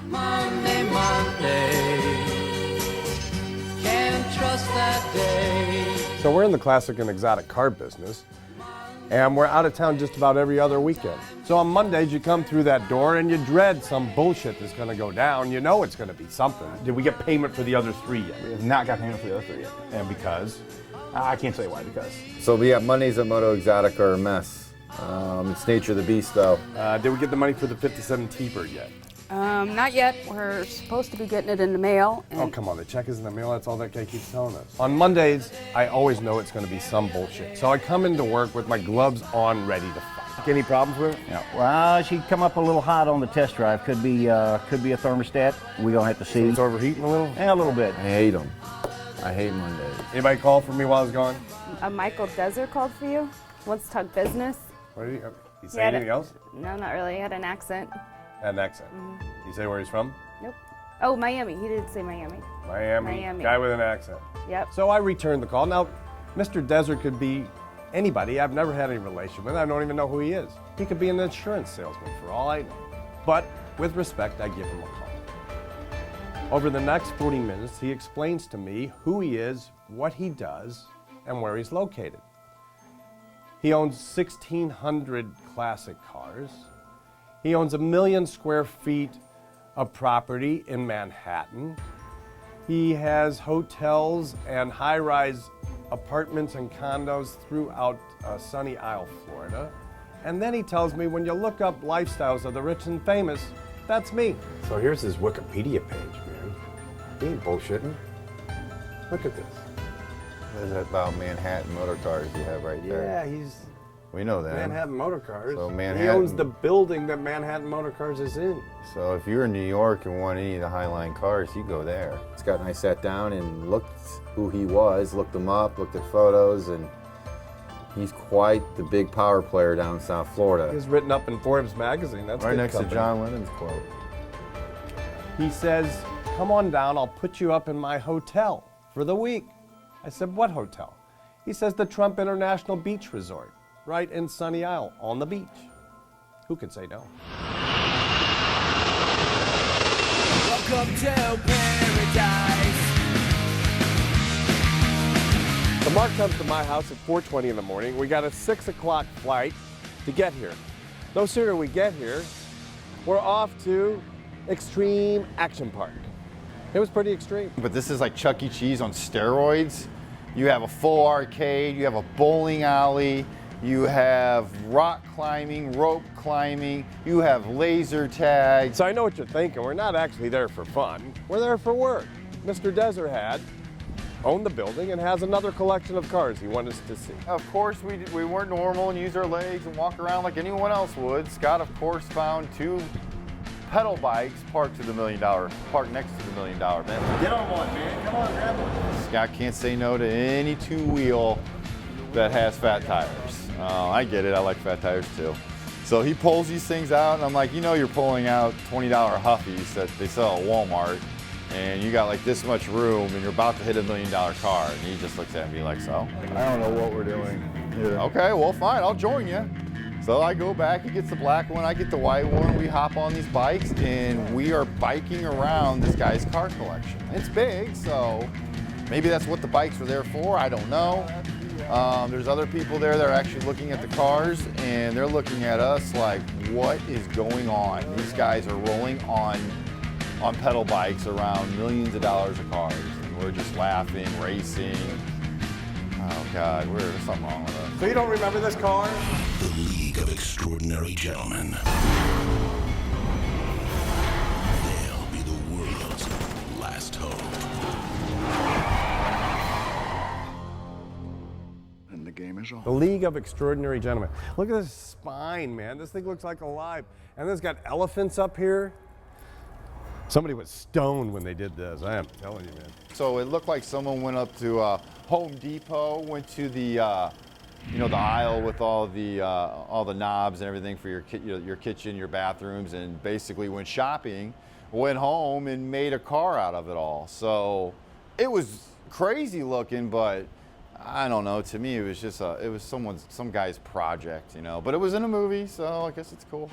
Monday, can't trust that day. So we're in the classic and exotic car business, and we're out of town just about every other weekend. So on Mondays, you come through that door and you dread some bullshit that's gonna go down. You know it's gonna be something. Did we get payment for the other 3 yet? We have not got payment for the other 3 yet. And because? I can't tell you why, because. So we got Mondays at Moto Exotic are a mess. It's nature of the beast, though. Did we get the money for the 57 T-Bird yet? Not yet. We're supposed to be getting it in the mail. Oh, come on, the check is in the mail, that's all that guy keeps telling us. On Mondays, I always know it's gonna be some bullshit. So I come into work with my gloves on, ready to fight. Any problems with it? Yeah. Well, she come up a little hot on the test drive. Could be a thermostat. We're gonna have to see. It's overheating a little? Yeah, a little bit. I hate them. I hate Mondays. Anybody call for me while I was gone? Michael Desert called for you. Wants to talk business. What did he say anything else? No, not really. He had an accent. Had an accent. Did he say where he's from? Nope. Oh, Miami. He did say Miami. Miami. Guy with an accent. Yep. So I returned the call. Now, Mr. Desert could be anybody. I've never had any relation with him. I don't even know who he is. He could be an insurance salesman for all I know. But with respect, I give him a call. Over the next 40 minutes, he explains to me who he is, what he does, and where he's located. He owns 1,600 classic cars. He owns 1 million square feet of property in Manhattan. He has hotels and high-rise apartments and condos throughout Sunny Isle, Florida. And then he tells me when you look up lifestyles of the rich and famous, that's me. So here's his Wikipedia page, man. He ain't bullshitting. Look at this. What is that about Manhattan motor cars you have right there? Yeah, he's We know that. Manhattan Motor Cars. So He Manhattan- owns the building that Manhattan Motor Cars is in. So if you're in New York and want any of the Highline cars, you go there. Scott and I sat down and looked who he was, looked him up, looked at photos, and he's quite the big power player down in South Florida. He's written up in Forbes magazine. That's Right good next company. to John Lennon's quote. He says, come on down, I'll put you up in my hotel for the week. I said, what hotel? He says, the Trump International Beach Resort, right in Sunny Isle, on the beach. Who could say no? Welcome to paradise. So Mark comes to my house at 4:20 in the morning. We got a 6 o'clock flight to get here. No sooner we get here, we're off to Extreme Action Park. It was pretty extreme. But this is like Chuck E. Cheese on steroids. You have a full arcade, you have a bowling alley, you have rock climbing, rope climbing, you have laser tag. So I know what you're thinking. We're not actually there for fun. We're there for work. Mr. Desert had owned the building and has another collection of cars he wanted us to see. Of course, we weren't normal and used our legs and walk around like anyone else would. Scott, of course, found 2 pedal bikes parked next to the $1 million Bentley. Get on one, man. Come on, grab one. Scott can't say no to any 2-wheel that has fat tires. I get it. I like fat tires too. So he pulls these things out, and I'm like, you know, you're pulling out $20 Huffies that they sell at Walmart, and you got like this much room, and you're about to hit $1 million car. And he just looks at me like, so? I don't know what we're doing. Yeah. Okay, well, fine. I'll join you. So I go back, he gets the black one, I get the white one, we hop on these bikes, and we are biking around this guy's car collection. It's big, so maybe that's what the bikes were there for, I don't know. There's other people there that are actually looking at the cars, and they're looking at us like, what is going on? These guys are rolling on pedal bikes around millions of dollars of cars, and we're just laughing, racing. Oh God, there's something wrong with us. So you don't remember this car? The League of Extraordinary Gentlemen. They'll be the world's last hope. And the game is on. The League of Extraordinary Gentlemen. Look at this spine, man. This thing looks like alive. And then it's got elephants up here. Somebody was stoned when they did this. I am telling you, man. So it looked like someone went up to Home Depot, went to the the aisle with all the knobs and everything for your kitchen, your bathrooms, and basically went shopping, went home and made a car out of it all. So it was crazy looking, but I don't know. To me, it was just some guy's project, you know. But it was in a movie, so I guess it's cool.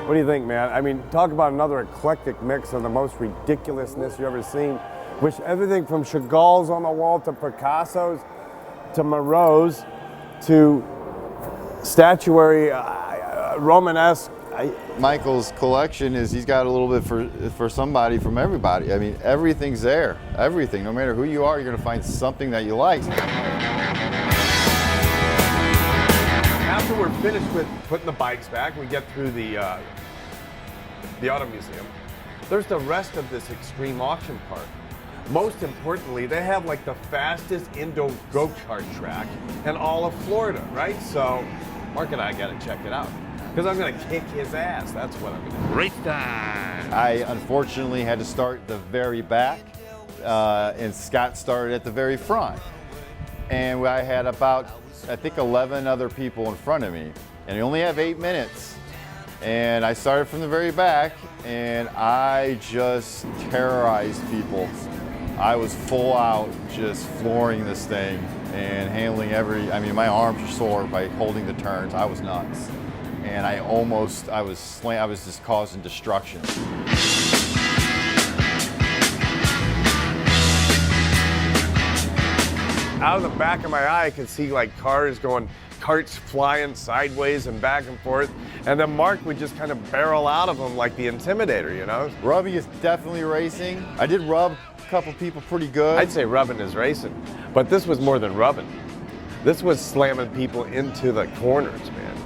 What do you think, man? I mean, talk about another eclectic mix of the most ridiculousness you've ever seen. Which everything from Chagall's on the wall to Picasso's to Moreau's to statuary, Romanesque. Michael's collection is he's got a little bit for somebody from everybody. I mean, everything's there. Everything. No matter who you are, you're going to find something that you like. After we're finished with putting the bikes back, we get through the Auto Museum. There's the rest of this extreme auction park. Most importantly, they have like the fastest indoor go-kart track in all of Florida, right? So Mark and I got to check it out because I'm going to kick his ass. That's what I'm going to do. Race time! I unfortunately had to start the very back, and Scott started at the very front. And I had about, I think, 11 other people in front of me, and you only have 8 minutes. And I started from the very back, and I just terrorized people. I was full out just flooring this thing and handling I mean, my arms were sore by holding the turns. I was nuts. And I was just causing destruction. Out of the back of my eye, I could see like carts flying sideways and back and forth. And then Mark would just kind of barrel out of them like the Intimidator, you know? Rubbing is definitely racing. I did rub a couple people pretty good. I'd say rubbing is racing, but this was more than rubbing. This was slamming people into the corners, man.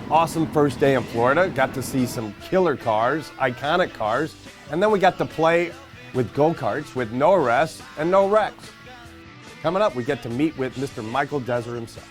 Awesome first day in Florida. Got to see some killer cars, iconic cars, and then we got to play with go-karts with no arrests and no wrecks. Coming up, we get to meet with Mr. Michael Deser himself.